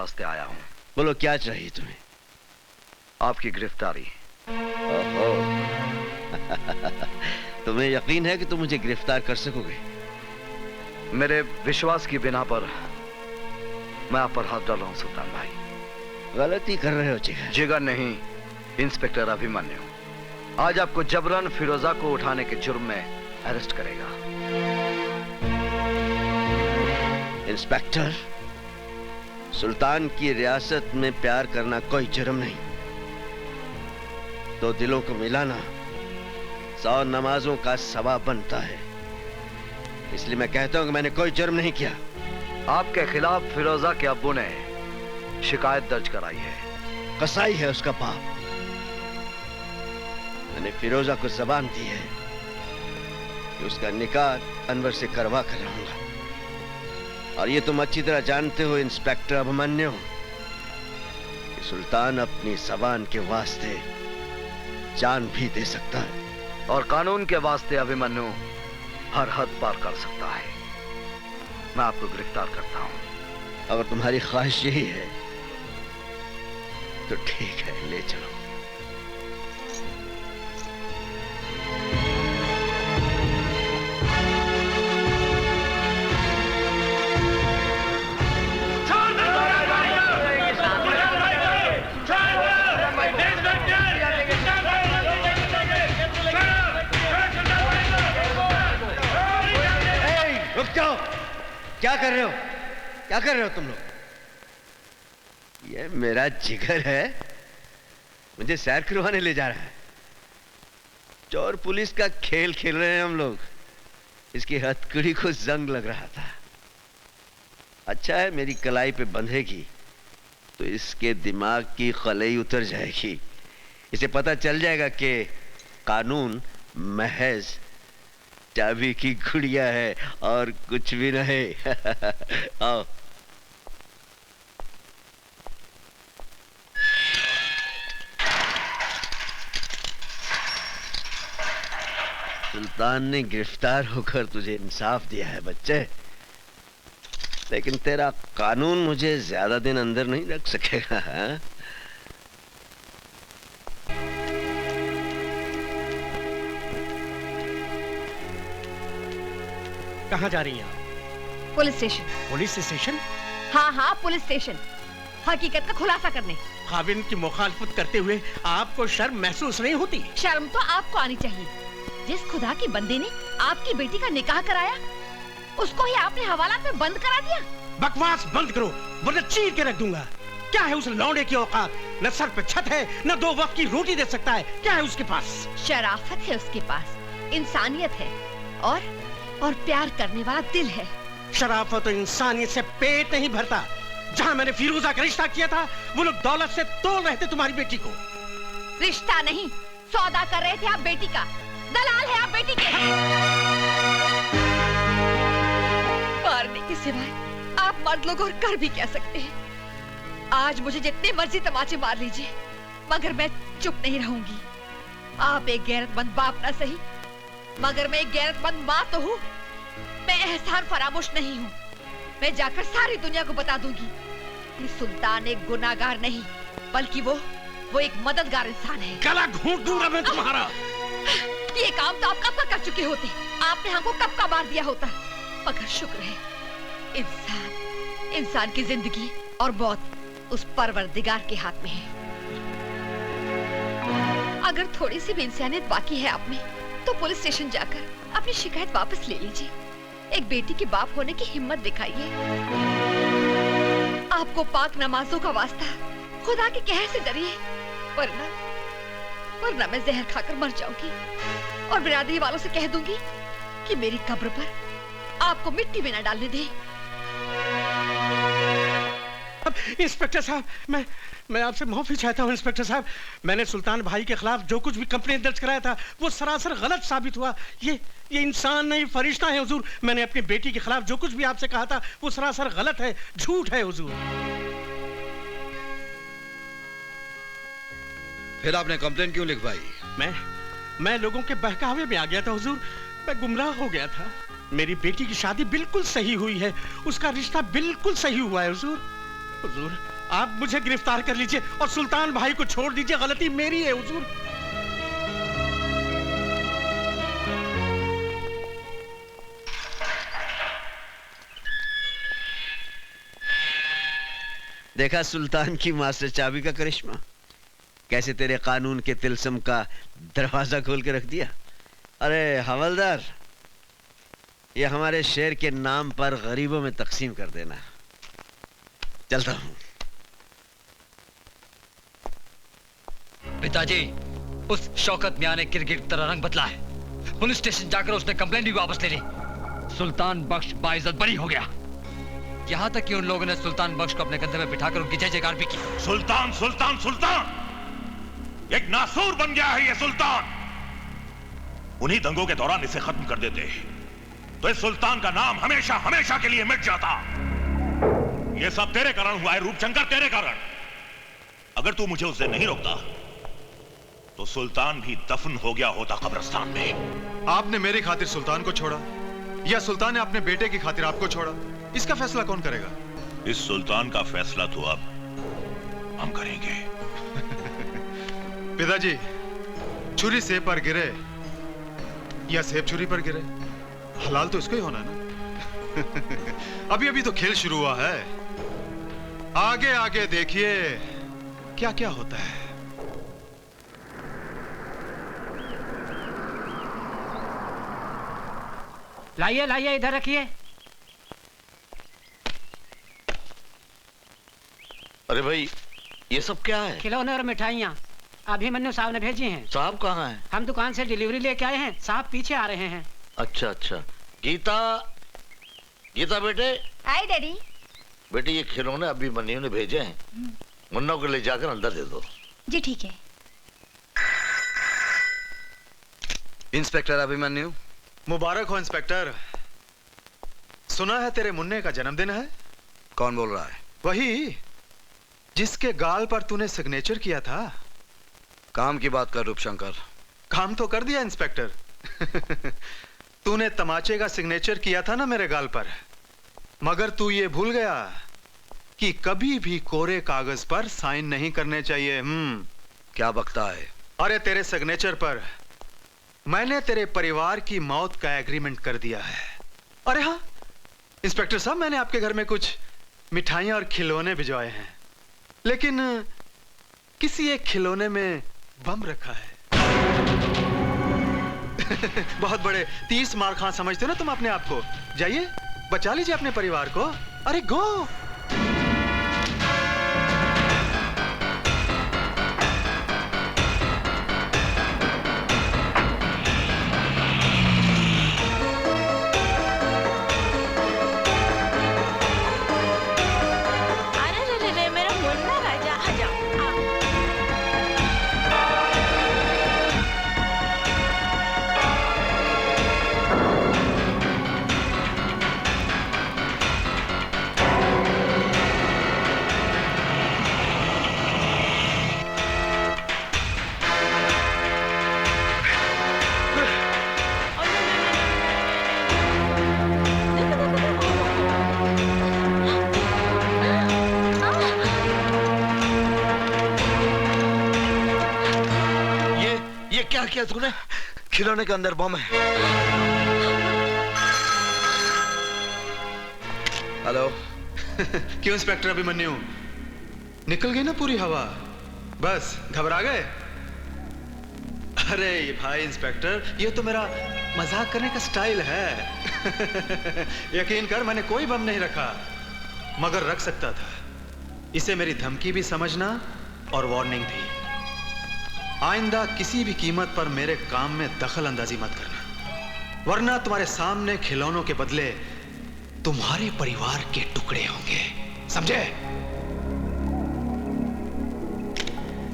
वास्ते आया हूँ। बोलो क्या चाहिए तुम्हें? आपकी गिरफ्तारी। ओहो। तुम्हें यकीन है कि तुम मुझे गिरफ्तार कर सकोगे? मेरे विश्वास की बिना पर मैं आप पर हाथ डाल रहा हूं सुल्तान भाई। गलती कर रहे हो जिगर। जिगर नहीं, इंस्पेक्टर अभिमन्यु आज आपको जबरन फिरोजा को उठाने के जुर्म में अरेस्ट करेगा। इंस्पेक्टर, सुल्तान की रियासत में प्यार करना कोई जुर्म नहीं। दो दिलों को मिलाना 100 नमाजों का सवाब बनता है। इसलिए मैं कहता हूं कि मैंने कोई जुर्म नहीं किया। आपके खिलाफ फिरोजा के अब्बू ने शिकायत दर्ज कराई है। कसाई है उसका बाप। मैंने फिरोजा को जबान दी है कि उसका निकाह अनवर से करवा कर रहूंगा। और ये तुम अच्छी तरह जानते हो इंस्पेक्टर अभिमन्यु कि सुल्तान अपनी जबान के वास्ते जान भी दे सकता है। और कानून के वास्ते अभिमन्यु हर हद पार कर सकता है। मैं आपको गिरफ्तार करता हूं। अगर तुम्हारी ख्वाहिश यही है तो ठीक है, ले चलो। रुक जाओ। क्या कर रहे हो? क्या कर रहे हो तुम लोग? ये मेरा जिगर है, मुझे सैर करवाने ले जा रहा है। चोर पुलिस का खेल खेल रहे हैं हम लोग। इसकी हथकड़ी को जंग लग रहा था। अच्छा है मेरी कलाई पे बंधेगी तो इसके दिमाग की खलई उतर जाएगी। इसे पता चल जाएगा कि कानून महज चाबी की गुड़िया है और कुछ भी नहीं। आओ। सुल्तान ने गिरफ्तार होकर तुझे इंसाफ दिया है बच्चे, लेकिन तेरा कानून मुझे ज्यादा दिन अंदर नहीं रख सकेगा। हाँ? कहाँ जा रही हैं आप? Police station. Police station? हाँ हाँ पुलिस स्टेशन, हकीकत का खुलासा करने। खाविन की मुखालफत करते हुए आपको शर्म महसूस नहीं होती? शर्म तो आपको आनी चाहिए। जिस खुदा की बंदे ने आपकी बेटी का निकाह कराया उसको ही आपने हवालात में बंद करा दिया। बकवास बंद करो वरना चीर के रख दूंगा। क्या है उस लौंडे की औकात? न सर पे छत है न 2 वक्त की रोटी दे सकता है। क्या है उसके पास? शराफत है उसके पास, इंसानियत है और प्यार करने वाला दिल है। शराफत और इंसानियत से पेट नहीं भरता। जहाँ मैंने फिरोजा का रिश्ता किया था वो लोग दौलत से तोड़ रहे थे तुम्हारी बेटी को। रिश्ता नहीं, सौदा कर रहे थे आप बेटी का। दलाल है आप बेटी के। मारने के सिवाय आप मर्द लोग और कर भी क्या सकते हैं? आज मुझे जितने मर्जी तमाचे मार लीजिए मगर मैं चुप नहीं रहूंगी। आप एक गैरतमंद बाप ना सही मगर मैं एक गैरतमंद माँ तो हूँ। मैं एहसान फरामोश नहीं हूँ। मैं जाकर सारी दुनिया को बता दूंगी कि सुल्तान एक गुनाहगार नहीं बल्कि वो एक मददगार इंसान है। गला घूंट दूंगा मैं तुम्हारा। ये काम तो आप कब का कर चुके होते। आपने हमको कब का मार दिया होता। मगर शुक्र है इंसान की जिंदगी और मौत उस परवरदिगार के हाथ में है। अगर थोड़ी सी भी इंसानियत बाकी है आप में तो पुलिस स्टेशन जाकर अपनी शिकायत वापस ले लीजिए। एक बेटी के बाप होने की हिम्मत दिखाइए। आपको पाक नमाजों का वास्ता खुदा के कहर से डरिए वरना मैं जहर खाकर मर जाऊंगी और बिरादरी वालों से कह दूंगी कि मेरी कब्र पर आपको मिट्टी में न डालने दें। इंस्पेक्टर साहब, मैं आपसे माफी चाहता हूँ। इंस्पेक्टर साहब, मैंने सुल्तान भाई के खिलाफ जो कुछ भी कंप्लेंट दर्ज कराया था वो सरासर गलत साबित हुआ। ये इंसान नहीं फरिश्ता है हुजूर। मैंने अपनी बेटी के खिलाफ जो कुछ भी आपसे कहा था वो सरासर गलत है, झूठ है हुजूर। फिर आपने कंप्लेंट क्यों लिखवाई? मैं लोगों के बहकावे में आ गया था हुजूर। मैं गुमराह हो गया था। मेरी बेटी की शादी बिल्कुल सही हुई है, उसका रिश्ता बिल्कुल सही हुआ है हुजूर। हुजूर आप मुझे गिरफ्तार कर लीजिए और सुल्तान भाई को छोड़ दीजिए, गलती मेरी है हुजूर। देखा सुल्तान की मास्टर चाबी का करिश्मा, कैसे तेरे कानून के तिलस्म का दरवाजा खोल के रख दिया। अरे हवलदार, ये हमारे शेर के नाम पर गरीबों में तकसीम कर देना। चलता हूं। पिताजी, उस शौकत मियां ने गिरगिट की तरह रंग बदला है। पुलिस स्टेशन जाकर उसने कंप्लेंट भी वापस ले ली। सुल्तान बख्श बाइज्जत बरी हो गया। यहाँ तक कि उन लोगों ने सुल्तान बख्श को अपने कंधे में बिठाकर उनकी जय जयकार भी की। सुल्तान सुल्तान सुल्तान, एक नासूर बन गया है ये सुल्तान। उन्हीं दंगों के दौरान इसे खत्म कर देते तो इस सुल्तान का नाम हमेशा हमेशा के लिए मिट जाता। ये सब तेरे कारण हुआ है रूपशंकर, तेरे कारण। अगर तू मुझे उस दिन नहीं रोकता तो सुल्तान भी दफन हो गया होता कब्रिस्तान में। आपने मेरी खातिर सुल्तान को छोड़ा या सुल्तान ने अपने बेटे की खातिर आपको छोड़ा, इसका फैसला कौन करेगा? इस सुल्तान का फैसला तो अब हम करेंगे। पिताजी, छुरी सेब पर गिरे या सेब छुरी पर गिरे, हलाल तो इसको ही होना ना। अभी अभी तो खेल शुरू हुआ है, आगे आगे देखिए क्या क्या होता है। लाइए लाइए, इधर रखिए। अरे भाई, ये सब क्या है? खिलौने और मिठाइयाँ अभिमन्यु साहब ने भेजी हैं। साहब कहाँ हैं? हम दुकान से डिलीवरी लेके आए हैं, साहब पीछे आ रहे हैं। अच्छा अच्छा। गीता, गीता बेटे। हाय डैडी। बेटे, ये खिलौने अभिमन्यु ने भेजे हैं, मुन्ना को ले जाकर अंदर दे दो। जी ठीक है। इंस्पेक्टर अभिमन्यु। मुबारक हो इंस्पेक्टर। सुना है तेरे मुन्ने का जन्मदिन है? कौन बोल रहा है? वही जिसके गाल पर तूने सिग्नेचर किया था। काम की बात कर रूपशंकर। काम तो कर दिया इंस्पेक्टर। तूने तमाचे का सिग्नेचर किया था ना मेरे गाल पर, मगर तू ये भूल गया कि कभी भी कोरे कागज पर साइन नहीं करने चाहिए। क्या बकता है? अरे तेरे सिग्नेचर पर मैंने तेरे परिवार की मौत का एग्रीमेंट कर दिया है। अरे हाँ इंस्पेक्टर साहब, मैंने आपके घर में कुछ मिठाइयां और खिलौने भिजवाए हैं, लेकिन किसी एक खिलौने में बम रखा है। बहुत बड़े 30 मार खां समझते हो ना तुम अपने आप को। जाइए बचा लीजिए अपने परिवार को। अरे गो। क्या किया तूने? खिलौने के अंदर बम है। हेलो। क्यों इंस्पेक्टर अभिमन्यु, निकल गई ना पूरी हवा? बस घबरा गए? अरे भाई इंस्पेक्टर, ये तो मेरा मजाक करने का स्टाइल है। यकीन कर, मैंने कोई बम नहीं रखा, मगर रख सकता था। इसे मेरी धमकी भी समझना और वार्निंग भी। आइंदा किसी भी कीमत पर मेरे काम में दखल अंदाजी मत करना, वरना तुम्हारे सामने खिलौनों के बदले तुम्हारे परिवार के टुकड़े होंगे, समझे?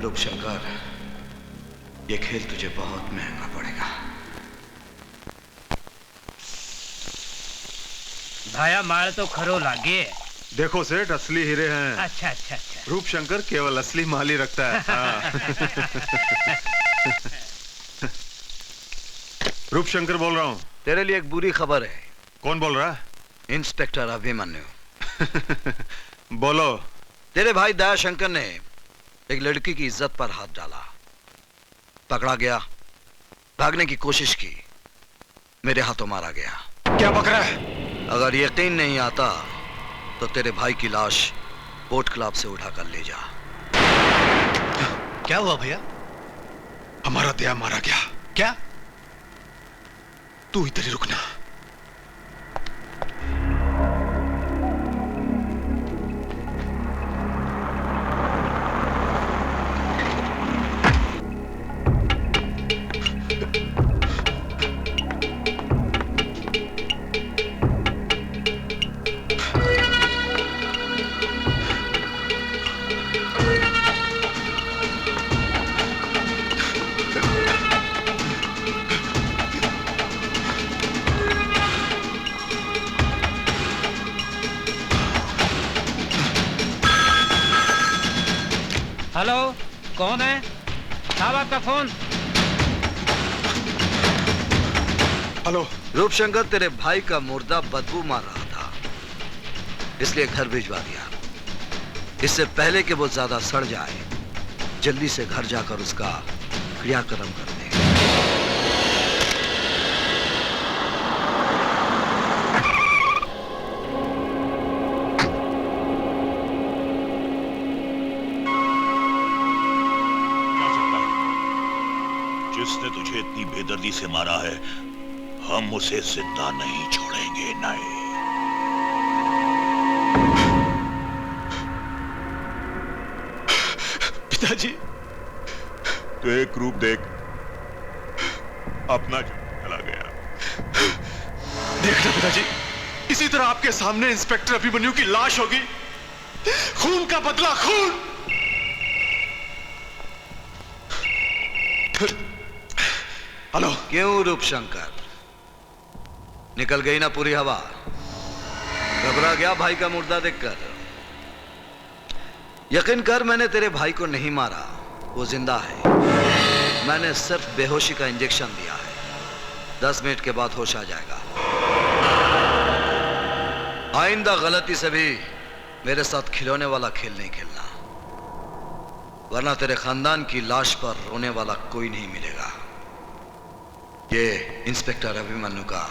रूपशंकर, ये खेल तुझे बहुत महंगा पड़ेगा। भाया मार तो खरो लागे। देखो सेठ, असली हीरे हैं। अच्छा अच्छा अच्छा। रूपशंकर केवल असली माल ही रखता है। हाँ। रूपशंकर बोल रहा हूँ। तेरे लिए एक बुरी खबर है। कौन बोल रहा है? इंस्पेक्टर अभिमन्यु। बोलो। तेरे भाई दयाशंकर ने एक लड़की की इज्जत पर हाथ डाला, पकड़ा गया, भागने की कोशिश की, मेरे हाथों मारा गया। क्या बक रहा है? अगर यकीन नहीं आता तो तेरे भाई की लाश बोट क्लब से उठाकर ले जा। क्या हुआ भैया? हमारा दया मारा गया क्या? तू इधर ही रुकना। हेलो, कौन है? साहब आपका फोन। हेलो। रूपशंकर, तेरे भाई का मुर्दा बदबू मार रहा था, इसलिए घर भिजवा दिया। इससे पहले कि वो ज्यादा सड़ जाए, जल्दी से घर जाकर उसका क्रियाक्रम कर दे। जिसने तुझे इतनी बेदर्दी से मारा है, हम उसे जिंदा नहीं छोड़ेंगे। नहीं। पिताजी, तो एक रूप देख, अपना चला गया। देखना पिताजी, इसी तरह आपके सामने इंस्पेक्टर अभिमन्यु की लाश होगी। खून का बदला खून। हेलो। क्यों रूपशंकर, निकल गई ना पूरी हवा? घबरा गया भाई का मुर्दा देखकर? यकीन कर, मैंने तेरे भाई को नहीं मारा, वो जिंदा है। मैंने सिर्फ बेहोशी का इंजेक्शन दिया है, 10 मिनट के बाद होश आ जाएगा। आइंदा गलती से भी मेरे साथ खिलौने वाला खेल नहीं खेलना, वरना तेरे खानदान की लाश पर रोने वाला कोई नहीं मिलेगा। ये इंस्पेक्टर अभिमन्यु का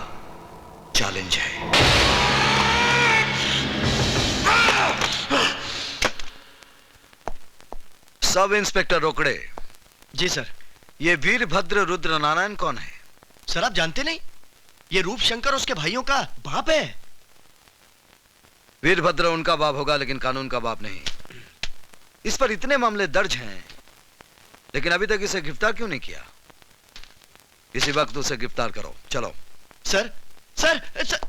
चैलेंज है। सब इंस्पेक्टर रोकड़े। जी सर। ये वीरभद्र रुद्र नारायण कौन है? सर आप जानते नहीं? ये रूपशंकर उसके भाइयों का बाप है। वीरभद्र उनका बाप होगा, लेकिन कानून का बाप नहीं। इस पर इतने मामले दर्ज हैं, लेकिन अभी तक इसे गिरफ्तार क्यों नहीं किया? इसी वक्त उसे गिरफ्तार करो, चलो। सर सर, सर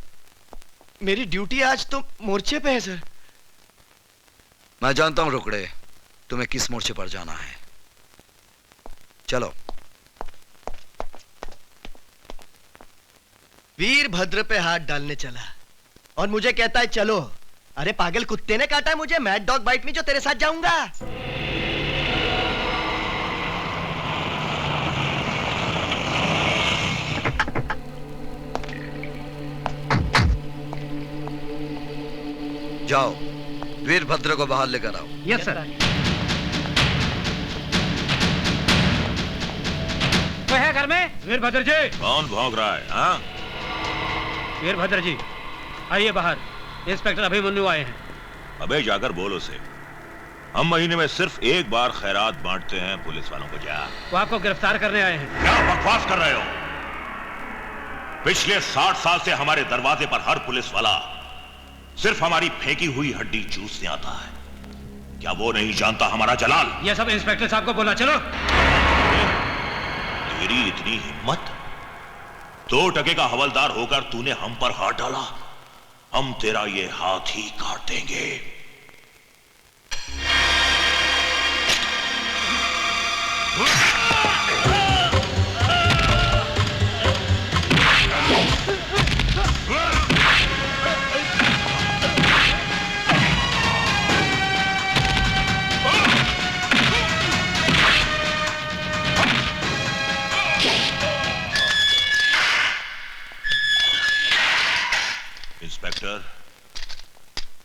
मेरी ड्यूटी आज तो मोर्चे पे है सर। मैं जानता हूं रोकड़े, तुम्हें किस मोर्चे पर जाना है। चलो। वीरभद्र पे हाथ डालने चला और मुझे कहता है चलो। अरे पागल कुत्ते ने काटा है मुझे, मैड डॉग बाइट में, जो तेरे साथ जाऊंगा। जाओ, वीरभद्र को बाहर लेकर आओ। Yes sir. तो है घर में वीरभद्र जी? कौन भौंक रहा है? हाँ? वीरभद्र जी आइए बाहर, इंस्पेक्टर अभिमन्यु आए हैं। अबे जाकर बोल उसे, हम महीने में सिर्फ एक बार खैरात बांटते हैं पुलिस वालों को। जा। वो आपको गिरफ्तार करने आए हैं। क्या बकवास कर रहे हो? पिछले 60 साल से हमारे दरवाजे पर हर पुलिस वाला सिर्फ हमारी फेंकी हुई हड्डी चूसने आता है। क्या वो नहीं जानता हमारा जलाल? ये सब इंस्पेक्टर साहब को बोला। चलो। तेरी इतनी हिम्मत? 2 टके का हवलदार होकर तूने हम पर हाथ डाला? हम तेरा ये हाथ ही काट देंगे। इंस्पेक्टर,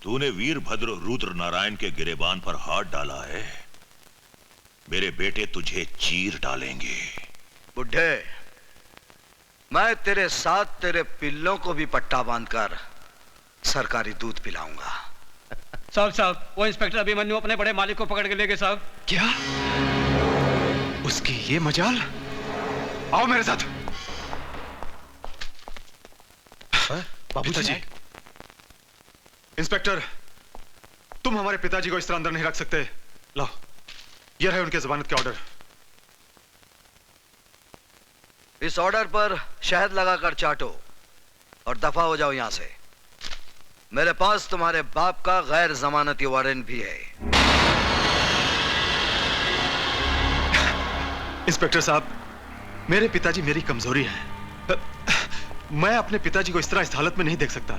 तू तूने वीरभद्र रुद्र नारायण के गिरेबान पर हाथ डाला है, मेरे बेटे तुझे चीर डालेंगे। बुढ़े, मैं तेरे साथ तेरे पिल्लों को भी पट्टा बांधकर सरकारी दूध पिलाऊंगा। साहब वो इंस्पेक्टर अभिमन्यु अपने बड़े मालिक को पकड़ के ले गए साहब। क्या? उसकी ये मजाल? आओ मेरे साथ। पिताजी, इंस्पेक्टर, तुम हमारे पिताजी को इस तरह अंदर नहीं रख सकते। लाओ, ये रहे उनके जमानत के ऑर्डर। इस ऑर्डर पर शहद लगाकर चाटो और दफा हो जाओ यहां से। मेरे पास तुम्हारे बाप का गैर जमानती वारंट भी है। इंस्पेक्टर साहब, मेरे पिताजी मेरी कमजोरी है। मैं अपने पिताजी को इस तरह इस हालत में नहीं देख सकता।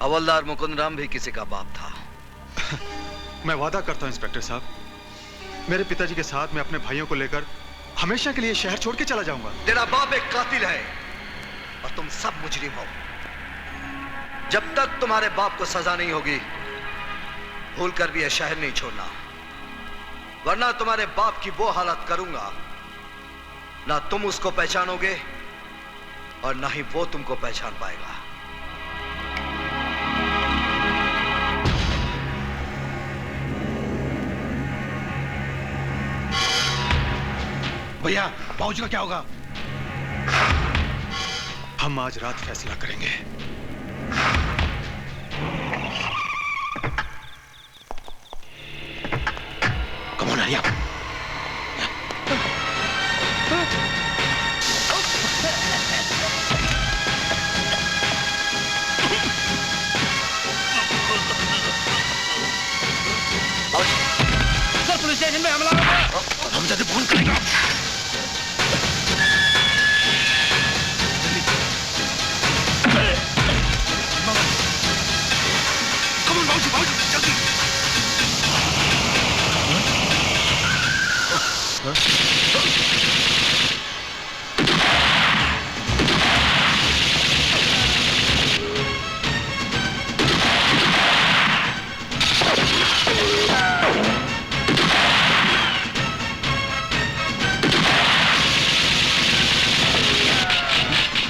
हवलदार मुकुंद राम भी किसी का बाप था। मैं वादा करता हूं इंस्पेक्टर साहब, मेरे पिताजी के साथ मैं अपने भाइयों को लेकर हमेशा के लिए शहर छोड़ के चला जाऊंगा। तेरा बाप एक कातिल है और तुम सब मुजरिम हो। जब तक तुम्हारे बाप को सजा नहीं होगी, भूल कर भी यह शहर नहीं छोड़ना, वरना तुम्हारे बाप की वो हालत करूंगा, ना तुम उसको पहचानोगे और ना ही वो तुमको पहचान पाएगा। भैया, बाबूजी का क्या होगा? हम आज रात फैसला करेंगे। Come on Arya. Sir, police station में हमला हुआ है। हम जाके फोन करेंगे।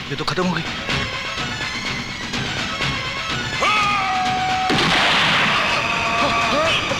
ये तो खत्म हो गई।